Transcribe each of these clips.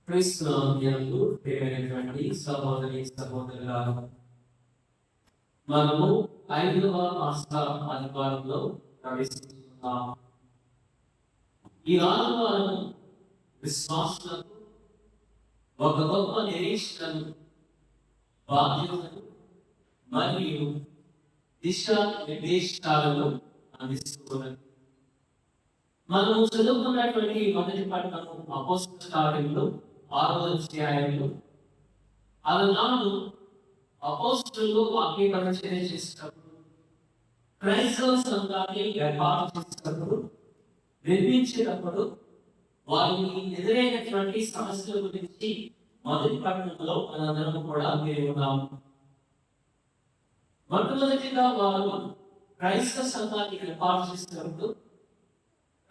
క్రీస్తునందు ప్రియమైనటువంటి సహోదరి సహోదరులారా, మనము 5వ ఆదివారంలో ప్రవేశిస్తున్నాం. ఈ ఆదివారం విశ్వాసులకు ఒక గొప్ప నిరీక్షణను, బాధ్యతను మరియు దిశా నిర్దేశాలను అందిస్తున్నది. మనము చదువుకున్నటువంటి మొదటి పట్టణము అపోస్తలుల కార్యములు 6వ అధ్యాయంలో అలనాడు అపోస్తలులు వాక్య పరిచర్య చేసినప్పుడు, క్రైస్తవ సంఘాన్ని ఏర్పాటు చేసినప్పుడు, నిర్మించినప్పుడు వారికి ఎదురైనటువంటి సమస్యల గురించి మొదటి పట్టణంలో మనందరం కూడా విని ఉన్నాము. మొట్టమొదటిగా వారు క్రైస్తవ సంఘాన్ని ఏర్పాటు చేసినప్పుడు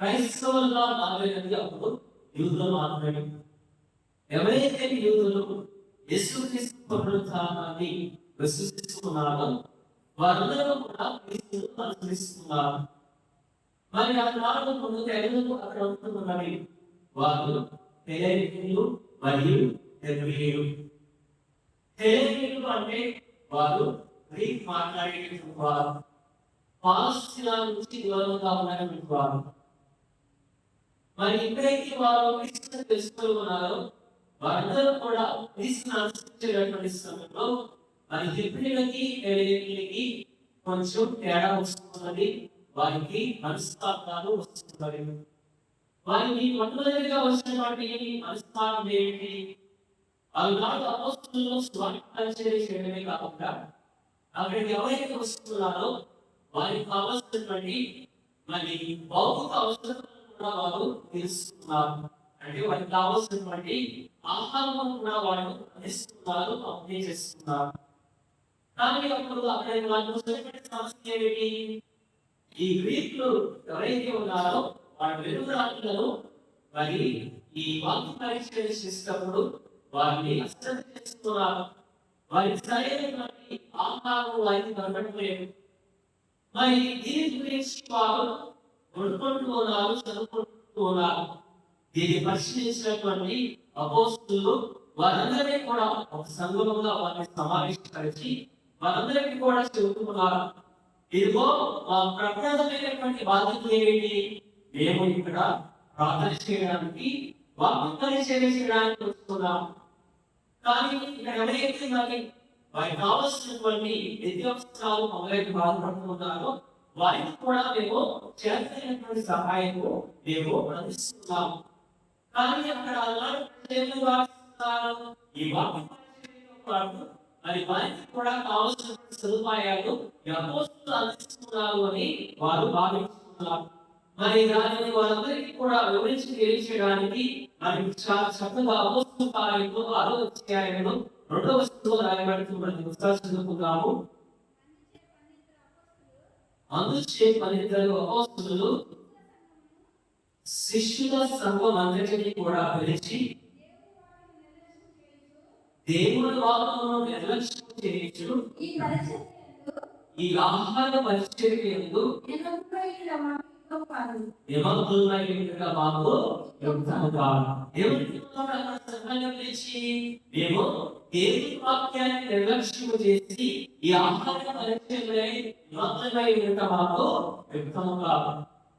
క్రైస్తవులుగా మారినది అప్పుడు యూదులు మాత్రమే. ఎవరైతే యూదులు యేసుక్రీస్తు పునరుత్థానాన్ని విశ్వసిస్తున్నారో వారందరూ కూడా క్రీస్తును అనుసరిస్తున్నారు. మరి ఆనాడు ముందు తెగలు అక్కడ ఉంటున్నవి వారు హెలెనీయులు మరియు హెబ్రీయులు. హెలెనీయులు అంటే వారు గ్రీక్ మాట్లాడేటువంటి వారు, పాలస్తీనా నుంచి దూరంగా ఉన్నటువంటి వారు. మరి ఎప్పుడైతే వారు క్రీస్తును తెలుసుకున్నారో వారందరూ కూడా క్రీస్తును అనుసరించేటువంటి సమయంలో మరి హెబ్రీయులకి హెలెనీయులకి కొంచెం తేడా వస్తున్నది. వారికి మనస్తాపాలు వస్తున్నవి. వారికి మొట్టమొదటిగా వచ్చినటువంటి మనస్తాపం ఏమిటి? ఆనాడు అపోస్తలులు స్వామి పరిచర్య చేయడమే కాకుండా అక్కడికి ఎవరైతే వస్తున్నారో వారికి కావాల్సినటువంటి మరి భౌతిక అవసరం వారు తెలుస్తున్నారు. అంటే వారికి కావాల్సినటువంటి ఆహారం కూడా వారు అందిస్తున్నారు, పంపిణీ చేస్తున్నారు. కానీ అప్పుడు అక్కడ వారికి సమస్య ఏమిటి? ఈ గ్రీకులు ఎవరైతే ఉన్నారో వారి వెలుగురాటలను మరి ఈ వాక్య పరిచర్య చేసినప్పుడు వారిని అర్థం చేస్తున్నారు. వారికి సరైనటువంటి ఆహారం వారికి దొరకట్లేదు. మరి దీని గురించి వారు కొనుక్కుంటున్నారు, చదువుకుంటున్నారు. దీన్ని పరిశీలించినటువంటి అపోస్తలులు వారందరినీ కూడా ఒక సంఘంగా వారిని సమావేశపరిచి వారందరికీ కూడా చెబుతున్నారు, ఇదిగో మా ప్రప్రథమైనటువంటి బాధ్యత ఏమిటి? మేము ఇక్కడ ప్రార్థన చేయడానికి, వాక్య పరిచర్య చేయడానికి వస్తున్నాం. కానీ ఇక్కడ ఎవరైతే మరి వారికి కావాల్సినటువంటి విద్యావసరాలు మొదలైన బాధపడుతున్నారో వారికి కూడా మేము చేతనైనటువంటి సహాయము మేము అందిస్తున్నాము. కానీ అక్కడ ఈ మరి వారికి కూడా కావాల్సిన సదుపాయాలు అపోస్తలులు అందిస్తున్నారు అని వారు భావిస్తున్నారు. మరి దానిని వారందరికీ కూడా వివరించి తెలియచేయడానికి మరి చాలా చక్కగా అపోస్తలుల కార్యములు 6వ అధ్యాయంలో 2వ వచనంలో రాయబడుతున్నది. ఒకసారి చదువుకుందాము. అందుచే 12 అపోస్తలులు శిష్యుల సంఘం అందరినీ కూడా పిలిచి దేవుని వాక్కును నిర్లక్ష్యం చేయించు ఈ ఆహార పరిచర్యకు మేము దేవుని వాక్యాన్ని నిర్లక్ష్యం చేసి ఈ ఆహార పరిచర్యలై నిమగ్నమై ఉండటం మాకు వ్యక్తం కాదు.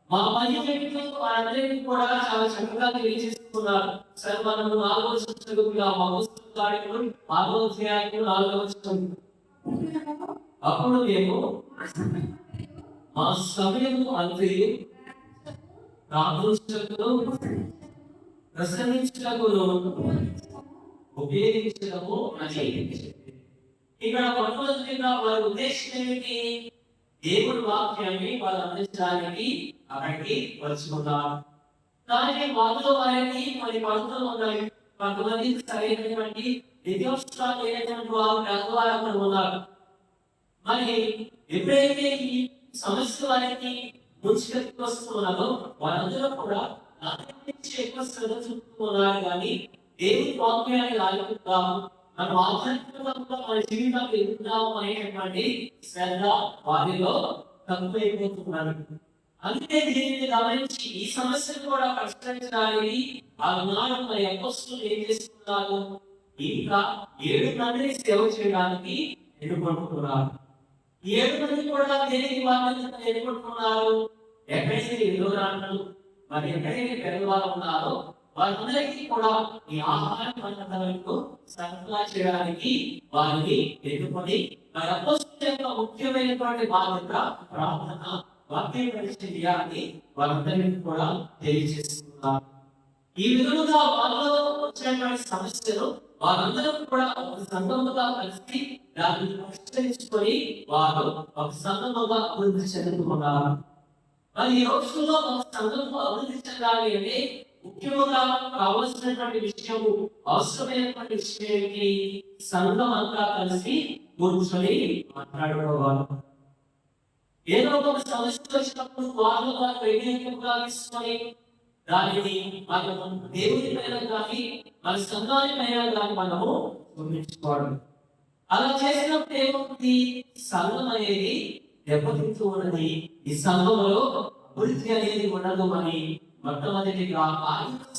మా పర్యటనలో వారందరికీ కూడా చాలా చక్కగా తెలియజేస్తున్నారు. సరే, మనము 4వ వచనం చదువుకుందాం. అపోస్తలుల కార్యములు 6వ అధ్యాయం 4వ వచనం. అప్పుడు మేము మా సమయము అంతయు ప్రార్థించుటకును ప్రసంగించుటకును ఉపయోగించడము అని. ఇక్కడ మొట్టమొదటిగా వారి ఉద్దేశం ఏమిటి? దేవుడి వాక్యాన్ని వాళ్ళు అందించడానికి అక్కడికి వచ్చుకున్నారు. కానీ వారిలో వారికి మరి పనులు ఉన్నాయి. కొంతమందికి సరైనటువంటి విద్యావసరాలు లేనటువంటి వారు పేదవారు ఉన్నారు. మరి ఎప్పుడైతే ఈ సమస్య వారికి ముందుకు వస్తున్నారో వారందరూ కూడా ఎక్కువ శ్రద్ధ చూపుతున్నారు. కానీ దేవుని వాక్యాన్ని లాగుతాము, మనం ఆధ్యాత్మికంగా మన జీవితాలు ఎదుగుతాము అనేటువంటి శ్రద్ధ వారిలో తక్కువైపోతున్నారు. అందుకే దీనిని గమనించి ఈ సమస్యను కూడా పరిష్కరించడానికి ఆనాడు మరి అపోస్తలులు ఏం చేస్తున్నారు? ఇంకా 7 మందిని సేవ చేయడానికి ఎన్నుకుంటున్నారు. 7 మంది కూడా దేనికి బాధ్యత ఎన్నుకుంటున్నారు? ఎక్కడైతే విలువరాళ్ళు మరి ఎక్కడైతే పెద్దవాళ్ళు ఉన్నారో వారందరికీ కూడా ఈ ఆహార పదార్థాలకు సరఫరా చేయడానికి వారిని ఎన్నుకొని మరి అపోస్తలుల యొక్క ముఖ్యమైనటువంటి బాధ్యత ప్రార్థన, వాక్యం పరిచర్య వారందరికీ కూడా తెలియజేస్తున్నారు. ఈ విధంగా వాళ్ళలో వచ్చినటువంటి సమస్యలు వారందరూ కూడా ఒక సంఘముగా కలిసి దాన్ని పరిష్కరించుకొని వారు ఒక సంఘముగా అభివృద్ధి చెందుతున్నారు. మరి ఈ రోజుల్లో ఒక సంఘంలో అభివృద్ధి చెందాలి అంటే ముఖ్యంగా కావలసినటువంటి విషయము, అవసరమైనటువంటి విషయం ఏంటి? సంఘం అంతా కలిసి కూర్చొని మాట్లాడుకోవాలి. ఏదో ఒక సమస్య వచ్చినప్పుడు వారు వ్యక్తిగతంగా తీసుకొని దానిని మనము దేవుని పైన కానీ మన సంఘాన్ని పైన కానీ మనము చూపించుకోవడం. అలా చేసినప్పుడు ఏమవుతుంది? సంఘం అనేది దెబ్బతింటూ ఉన్నది. ఈ సంఘంలో అభివృద్ధి అనేది ఉండదు అని మొట్టమొదటిగా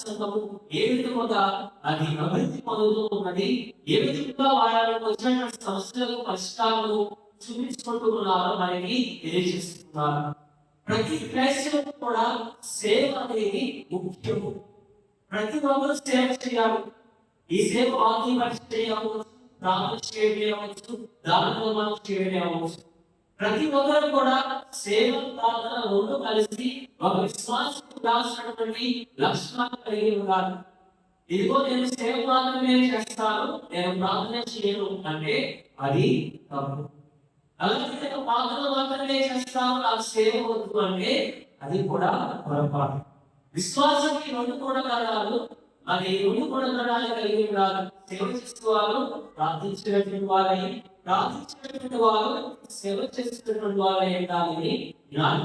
సంఘము ఏ విధముగా అది అభివృద్ధి పొందుతూ ఉన్నది, ఏ విధంగా వాళ్ళకు వచ్చినటువంటి సమస్యలకు పరిష్కారాలు చూపించుకుంటూ ఉన్నారో మనకి తెలియజేస్తున్నారు. ప్రతి క్రైస్తవుడు కూడా సేవ అనేది ముఖ్యము. ప్రతి ఒక్కరు సేవ చేయాలి. ఈ సేవ వాక్యం చేయవచ్చు, ప్రార్థన చేయవచ్చు, దానం చేయవచ్చు. ప్రతి ఒక్కరు కూడా సేవ ప్రార్థన రెండు కలిసి ఒక విశ్వాసం రాసినటువంటి లక్షణాలు కలిగి ఉన్నారు. ఇదిగో నేను సేవ మాత్రమే చేస్తాను, నేను ప్రార్థన చేయను అంటే అది తప్పు. అలాగే నేను ప్రార్థన మాత్రమే చేస్తాను, నాకు సేవ వద్దు అంటే అది కూడా పొరపాటు. విశ్వాసానికి రెండు గుణగణాలు, అది రెండు గుణగణాలు కలిగి ఉన్నారు. సేవ చేసేవారు ప్రార్థించినటువంటి వారై, ప్రార్థించినటువంటి వారు సేవ చేస్తున్నటువంటి వారై ఉండాలని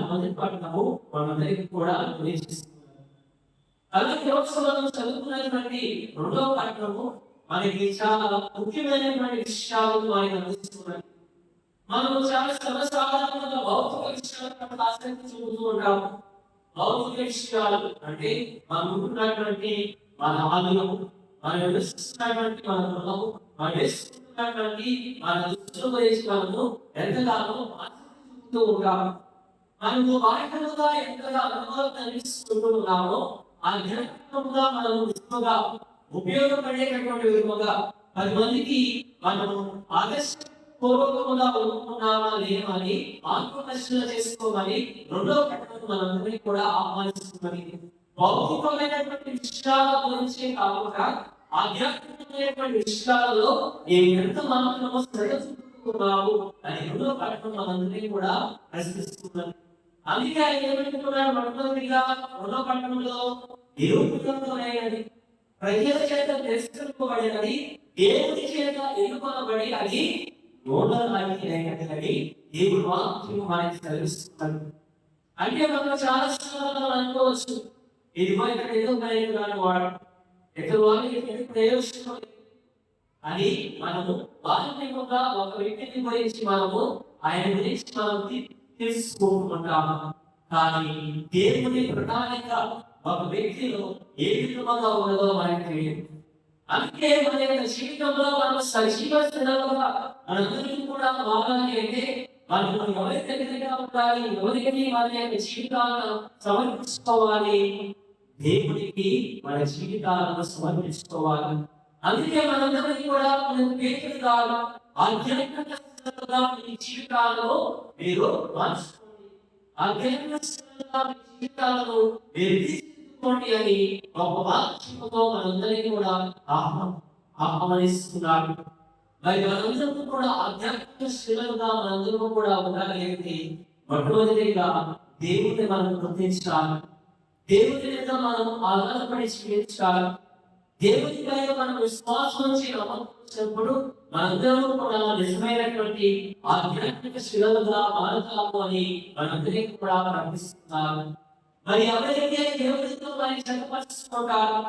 మొదటి పట్టణము మనందరికీ కూడా తెలియజేస్తున్నారు. అలాగే మనం చదువుకున్నటువంటి రెండవ పట్టణము మనకి చాలా ముఖ్యమైనటువంటి విషయాలను ఆయన అందిస్తున్నారు. మనం చాలా సర్వసాధారణంగా భౌతిక విషయాలను ఆసక్తి చూపుతూ ఉంటాము. భౌతిక విషయాలు అంటే మనం ఉంటున్నటువంటి మన ఆలయము, మనం నివసిస్తున్నటువంటి మన గృహము, మనం వేసుకుంటున్నటువంటి మన దుస్తుల గురించి మనము ఎంతగానో ఆసక్తి చూపుతూ ఉంటాము. మనము బాధ్యతగా ఎంతగా అనుభవం కలిగిస్తూ ఉన్నామో ఆ జ్ఞానంగా మనం నిజంగా ఉపయోగపడేటటువంటి విధముగా 10 మందికి మనము పూర్వకంగా ఉంటున్నామా లేమని ఆత్మపరిశీలన చేసుకోమని రెండో పట్టణం మనందరినీ కూడా ఆహ్వానిస్తున్నది. భౌతికమైనటువంటి విషయాల గురించి కాకుండా ఆధ్యాత్మికమైనటువంటి విషయాలలో ఎంత మనము శ్రద్ధ అని రెండో పట్టణం మనందరినీ కూడా ప్రశ్నిస్తున్నది. అందుకే ఆయన ఏమంటున్నాడు? మొట్టమొదటిగా రెండో పట్టణంలో నిరూపితమైనది, ప్రజల చేత తిరస్కరింపబడినది, దేవుని చేత ఎన్నుకొనబడి అది దేవుడు వాక్యం మనకి తెలుస్తున్నాడు. అంటే మనం చాలా సందర్భాలు అనుకోవచ్చు, ఇదిగో ఇక్కడ ఏదో ప్రయోజనాలు వాడు ఎక్కడ వాళ్ళకి ప్రయోజనం అని మనము వాస్తవికంగా ఒక వ్యక్తిని గురించి మనము ఆయన గురించి మనం తెలుసుకుంటున్నాము. కానీ దేవుని ప్రధానంగా ఒక వ్యక్తిలో ఏ విధంగా ఉన్నదో మనకి తెలియదు. అందుకే మన యొక్క జీవితంలో మనం సజీవ స్థిరంగా మనందరికీ కూడా మారాలి అంటే మనం ఎవరి దగ్గరగా ఉండాలి, ఎవరికి మన యొక్క జీవితాలను సమర్పించుకోవాలి, దేవుడికి మన జీవితాలను సమర్పించుకోవాలి. అందుకే మనందరికీ కూడా పేరు కాదు ఆధ్యాత్మిక మీ జీవితాలలో మీరు మార్చుకోండి, ఆధ్యాత్మిక జీవితాలను మీరు అని ఒక వాక్యంతో మనందరికీ కూడా ఆహ్వానిస్తున్నారు. మరి మనందరూ కూడా ఆధ్యాత్మిక శ్రీలుగా మనందరూ కూడా ఉండాలి. మొట్టమొదటిగా దేవుడిని మనం గుర్తించాలి, దేవుడి మీద మనం ఆధారపడి జీవించాలి. దేవుడి పైన మనం విశ్వాసం నమ్మకం మనందరూ కూడా నిజమైనటువంటి ఆధ్యాత్మిక శ్రీలుగా మారతాము అని మనందరికీ కూడా ప్రార్థిస్తున్నారు. మరి ఎవరైతే దేవుడితో వారిని చక్కపరుచుకుంటారో,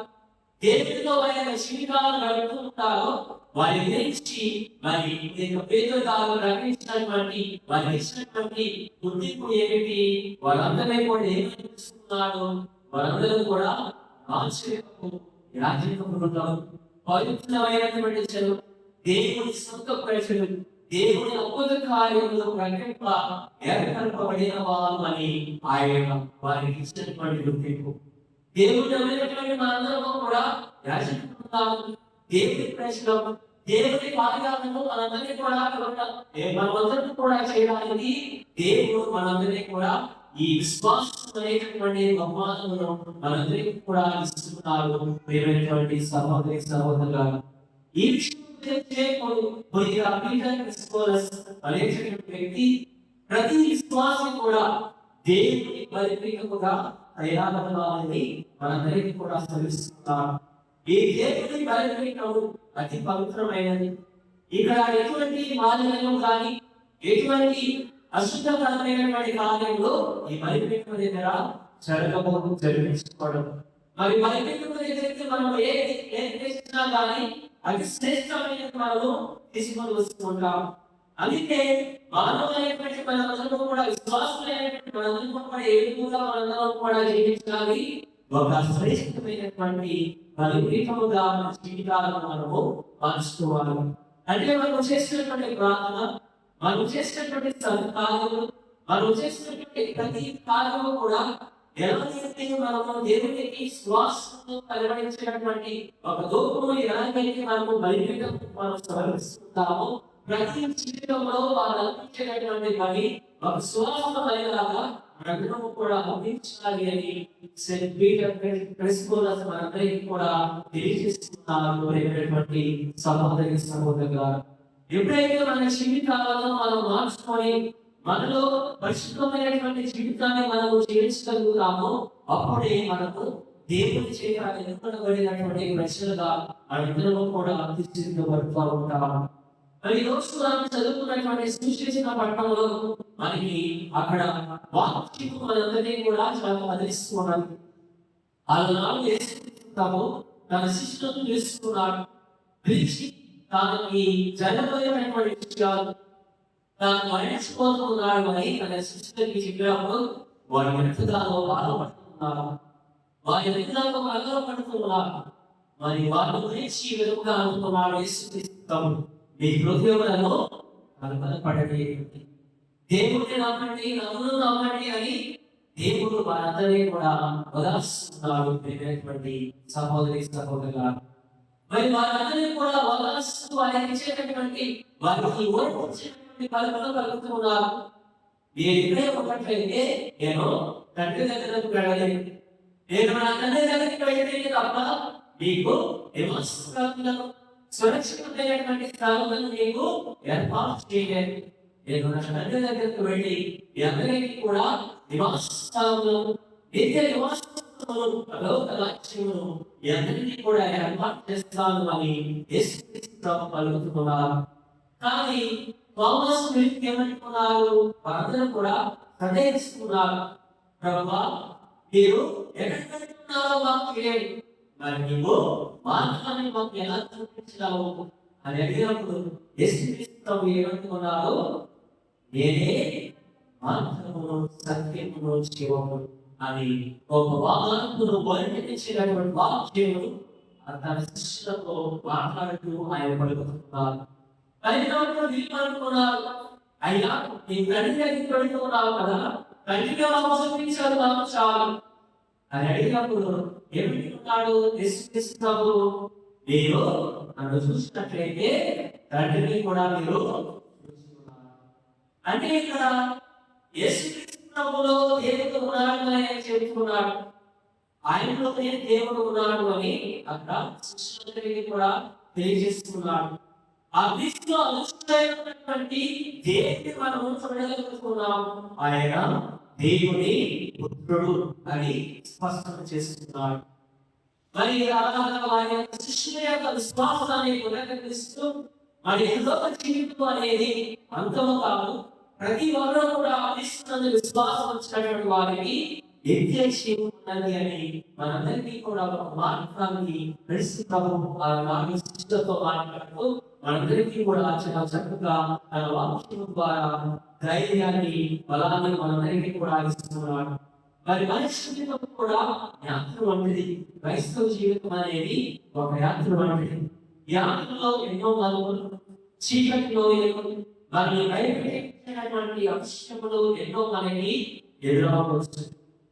దేవుడితో వారి జీవితాలను గడుపుతుంటారో వారి గురించి మరి పేదలు గారు ప్రకటించినటువంటి వారికి ఇచ్చినటువంటి గుర్తింపు ఏమిటి? వాళ్ళందరినీ కూడా ఏమిస్తున్నారు? వాళ్ళందరూ కూడా ఆశ్చర్యపు యాజకులు, పవిత్రమైనటువంటి చెరువు, దేవుని సొంత ప్రజలు, దేవుని అద్భుత కార్యములు ప్రకటింప ఏర్పరపబడిన వారు అని ఆయన వారికి ఇచ్చినటువంటి గుర్తింపు. దేవుడు నమ్మినటువంటి మనందరము కూడా యాజకులు, దేవుని ప్రజలు, దేవుని కార్యాలను మనందరినీ కూడా మనమందరినీ కూడా చేయడానికి దేవుడు మనందరినీ కూడా ఈ విశ్వాసం అనేటటువంటి బహుమానమును మనందరికీ కూడా ఇస్తున్నారు. ప్రియమైనటువంటి సహోదరి సహోదరులారా, ఈ విషయం వ్యక్తి ప్రతి విశ్వాసం కూడా దేవుని బలిపీఠముగా తయారవ్వాలని మనందరికీ కూడా శ్రమిస్తున్నారు. ఈ దేవుని బలిపీఠము అతి పవిత్రమైనది. ఇక్కడ ఎటువంటి మాలిన్యం కానీ ఎటువంటి అశుద్ధకరమైనటువంటి కార్యంలో ఈ బలిపీఠం దగ్గర జరిగించుకోవడం. మరి బలిపీఠం దగ్గరికి మనం ఏది చేసినా కానీ అది శ్రేష్టమైనది మనము తీసుకొని వస్తుంటాం. అందుకే మానవులైనటువంటి మనందరూ కూడా విశ్వాసులైనటువంటి మనందరూ కూడా ఏ విధంగా మనందరం కూడా జీవించాలి? ఒక శ్రేష్టమైనటువంటి బలిపీఠముగా మన జీవితాలను మనము మార్చుకోవాలి. అంటే మనం చేసినటువంటి ప్రార్థన, మనం చేసినటువంటి సత్కార్యములు, మనం చేసినటువంటి ప్రతి కార్యము కూడా ఎలాగైతే మనము దేవునికి శ్వాసను కలిగించినటువంటి ఒక దూపము ఎలాగైతే మనము బలిపీఠం మనం సమర్పిస్తున్నామో, ప్రతి జీవితంలో వాళ్ళు అందించేటటువంటి పని ఒక శ్వాస బలిలాగా మనము కూడా అందించాలి అని సెయింట్ పీటర్ ప్రెస్కోలస్ మనందరికీ కూడా తెలియజేస్తున్నారు. సహోదరి సహోదరుగా, ఎప్పుడైతే మన జీవితాలను మనం మార్చుకొని మనలో పరిశుద్ధమైనటువంటి జీవితాన్ని మనము జీవించగలుగుతామో అప్పుడే మనకు దేవుని చేత ఎన్నుకోబడినటువంటి ప్రజలుగా అందరూ కూడా తీర్చిదిద్దబడుతూ ఉంటాము. మరి రోజు మనం చదువుకున్నటువంటి సృష్టించిన పట్టణంలో మనకి అక్కడ వాక్యము మనందరినీ కూడా చాలా ఆదరిస్తున్నాడు. ఆనాడు యేసుక్రీస్తు తన శిష్యులను పిలుస్తున్నాడు. పిలిచి తాను ఈ జరగబోయేటువంటి విషయాలు తాను మరణించుకోతున్నాడు అని తన శిష్యులకి చెప్పినప్పుడు వారి ఎంతగానో బాధపడుతున్నారు. వారి ఎంతగానో బాధపడుతున్నారు. మరి వారి గురించి ఈ విధంగా అనుకున్నాడు యేసుక్రీస్తు, మీ హృదయములలో కలవరపడని దేవుడిని నమ్మండి, నన్ను నమ్మండి అని దేవుడు వారందరినీ కూడా ఓదార్స్తున్నాడు. సహోదరి సహోదరులా, మరి వారందరినీ కూడా ఓదార్స్తూ ఆయన ఇచ్చేటటువంటి వారికి ఓడించేటటువంటి కలుపులు కలుగుతున్నారు. మీరు ఇక్కడే ఉన్నట్లయితే నేను తండ్రి దగ్గరకు వెళ్ళలేదు, నేను నా తండ్రి దగ్గరికి వెళ్తే తప్ప మీకు నివాసస్థానాలను సురక్షితమైనటువంటి స్థానాలను మీకు ఏర్పాటు చేయలేదు. నేను నా తండ్రి దగ్గరకు వెళ్ళి మీ అందరికీ కూడా నివాసస్థానాలను, నిత్య నివాసస్థానాలను, పరలోక రాజ్యమును మీ అందరికీ కూడా ఏర్పాటు చేస్తాను అని యేసుక్రీస్తు పలుకుతున్నారు. కానీ తోమాసు ఏమనుకున్నారు? వారందరూ కూడా సందేహిస్తున్నారు. ప్రభువా, మీరు ఎక్కడికి వెళ్తున్నారో మాకు తెలియదు, మరి నీవు మార్గాన్ని మాకు ఎలా చూపించావు అని అడిగినప్పుడు యేసుక్రీస్తు ఏమనుకున్నారో, నేనే మార్గమును సత్యమును జీవము అని ఒక వాగ్దానమును వర్ణించినటువంటి వాక్యమును తన శిష్యులతో మాట్లాడుతూ ఆయన పలుకుతున్నారు. అనుకున్నారు, అయ్యా నీ తండ్రి దగ్గరికి వెళ్తున్నావు కదా, తండ్రిగా చూపించాడు నాకు చాలు అని అడిగినప్పుడు ఏమిటి యేసుక్రీస్తు, మీరు నన్ను చూసినట్లయితే తండ్రిని కూడా మీరు అంటే ఇక్కడ యేసుక్రీస్తులో దేవుడు ఉన్నాడు అని చెబుతున్నాడు. ఆయనలోనే దేవుడు ఉన్నాడు అని అక్కడ శిష్యులందరికీ కూడా తెలియజేస్తున్నాడు. ఆ దృష్టిలో అనుష్ఠానమైనటువంటి దేవుని మనం చూడగలుగుతున్నాం. ఆయన దేవుని పుత్రుడు అని స్పష్టం చేస్తున్నాడు. మరి వారి శిష్యుల యొక్క విశ్వాసాన్ని పునరుద్ధరిస్తూ మరి ఎంతో జీవితం అనేది అంతము కాదు, ప్రతి వారు కూడా ఆశిస్తున్న విశ్వాసం వచ్చినటువంటి వారికి ఎత్తేసి ఉన్నది అని మనందరికీ కూడా ఒక మార్గాన్ని ఆ మార్గశిష్టతో మాట్లాడుతూ మనందరికీ కూడా చాలా చక్కగా తన వాక్యం ద్వారా ధైర్యాన్ని బలాన్ని మనందరికీ కూడా ఇస్తున్నాడు. మరి మనిషి జీవితం కూడా యాత్ర వంటిది. క్రైస్తవ జీవితం అనేది ఒక యాత్ర వంటిది. యాత్రలో ఎన్నో మలుపులు, చీకటిలో వారిని భయపెట్టినటువంటి అంశములు ఎన్నో మనకి ఎదురవచ్చు.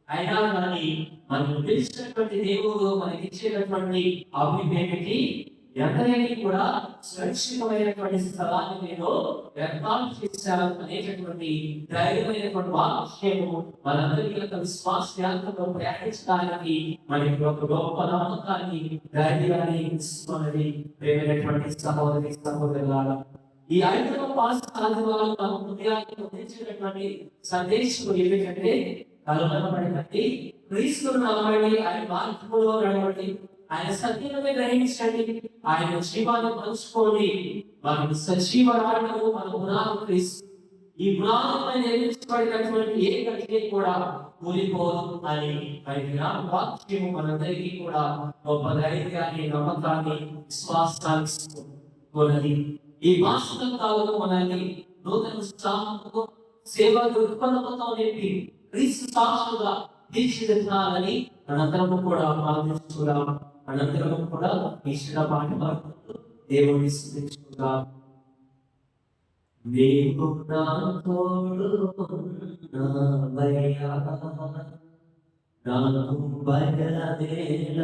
అయినా కానీ మనం పిలిచినటువంటి దేవుడు మనకి ఇచ్చేటటువంటి అభిమేమికి ఎందరికీ కూడా సురక్షితమైనటువంటి స్థలాన్ని నేను ఏర్పాటు చేశాను అనేటటువంటి ధైర్యమైనటువంటి వాక్యము మనందరికీ యొక్క విశ్వాస యాత్రలో ప్రయాణించడానికి మనకి ఒక గొప్ప నమ్మకాన్ని ధైర్యాన్ని ఇస్తున్నది. ప్రేమైనటువంటి సహోదరి సహోదరులారా, ఈ 5వ పాఠశాల మనం హృదయాన్ని పొందించేటటువంటి సందేశం ఏమిటంటే కలవరపడకండి, క్రీస్తును నమ్మండి, ఆయన మార్గంలో నడవండి, ఆయన సత్యమే గ్రహించండి, ఆయన జీవాన్ని పంచుకోండి. మనం సజీవ రావడము మన గుణాలు క్రీస్తు. ఈ గుణాలపై నిర్మించబడినటువంటి ఏ గట్టిని కూడా కూలిపోదు అని వాక్యము మనందరికీ కూడా గొప్ప ధైర్యాన్ని, నమ్మకాన్ని, విశ్వాసాన్ని. ఈ మాసిక కాలంలో మనల్ని నూతన ఉత్సాహంతో సేవా దృక్పథంతో నింపి క్రీస్తు సాక్షులుగా తీర్చిదిద్దాలని మనందరము కూడా ప్రార్థించుకుందాం. మనందరము కూడా ఈశ్వర పాట దేవుని స్తుతించుకుందాం. నీవు నా తోడున్నావయ్యా, నాకు భయమేల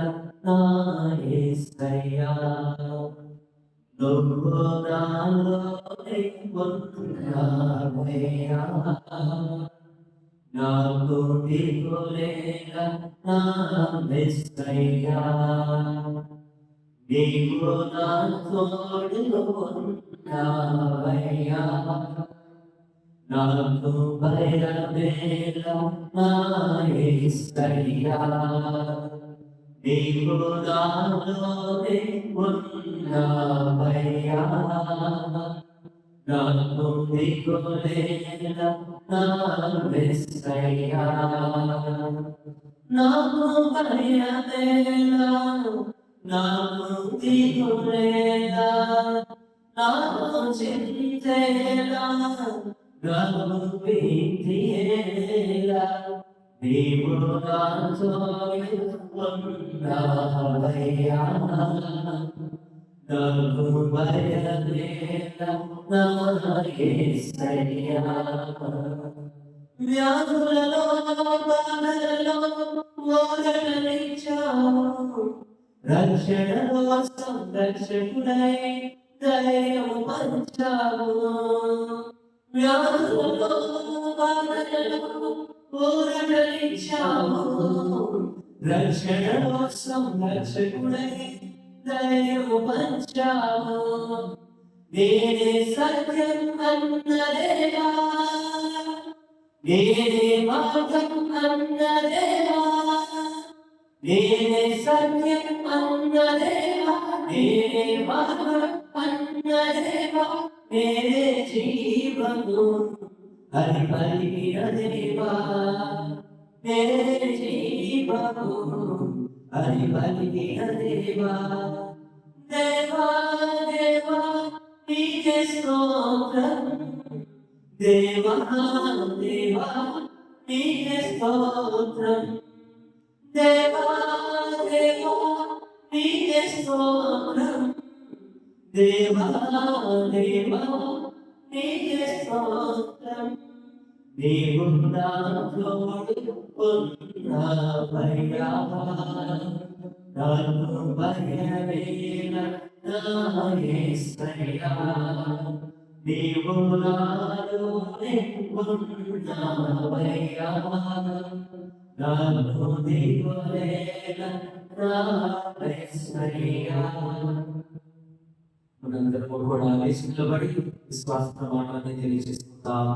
నా యేసయ్యా, నువ్వు నాలోనే ఉన్నావయ్యా, నాకు దిగులేల నా యేసయ్యా, నీవు నా తోడు ఉన్నావయ్యా, నాకు భయమేల నా యేసయ్యా, నీవు నాలోనే ఉన్నావయ్యా, నాకు దిగులేల నా యేసయ్యా, నాకు భయమేల నాకు దిగులేల నాకు చింతేల నాకు భీతియేల, నీవు నా తోడు ఉన్నావయ్యా, నాకు భయమేల నా యేసయ్యా, వ్యాధులలో బాధలలో ఓరలించావు, రక్షణలో సంరక్షకుడై దయము పంచావు, వ్యాధులలో బాధలలో ఓరలించావు, రక్షణలో సంరక్షకుడై దయము పంచావు, నేనే సత్యం అన్నదేవా, నేనే మార్గం అన్నదేవా, నేనే సత్యం అన్నదేవా, నేనే మార్గం అన్నదేవా, నేనే జీవము అని పలికిన దేవా, నేనే జీవము అని పలికిన దేవా, దేవా దేవా నీకే స్తోత్రం, దేవా దేవా నీకే స్తోత్రం, దేవా దేవా నీకే స్తోత్రం, దేవా దేవా నీకే స్తోత్రం, నీవు నా తోడు ఉన్నావయ్యా, నాకు భయమేల నా యేసయ్యా, నీవు నాలోనే ఉన్నావయ్యా, నాకు దిగులేల నా యేసయ్యా. మనందరము కూడా లేచి నిలబడి విశ్వాస ప్రమాణాన్ని తెలియజేసుకుందాం.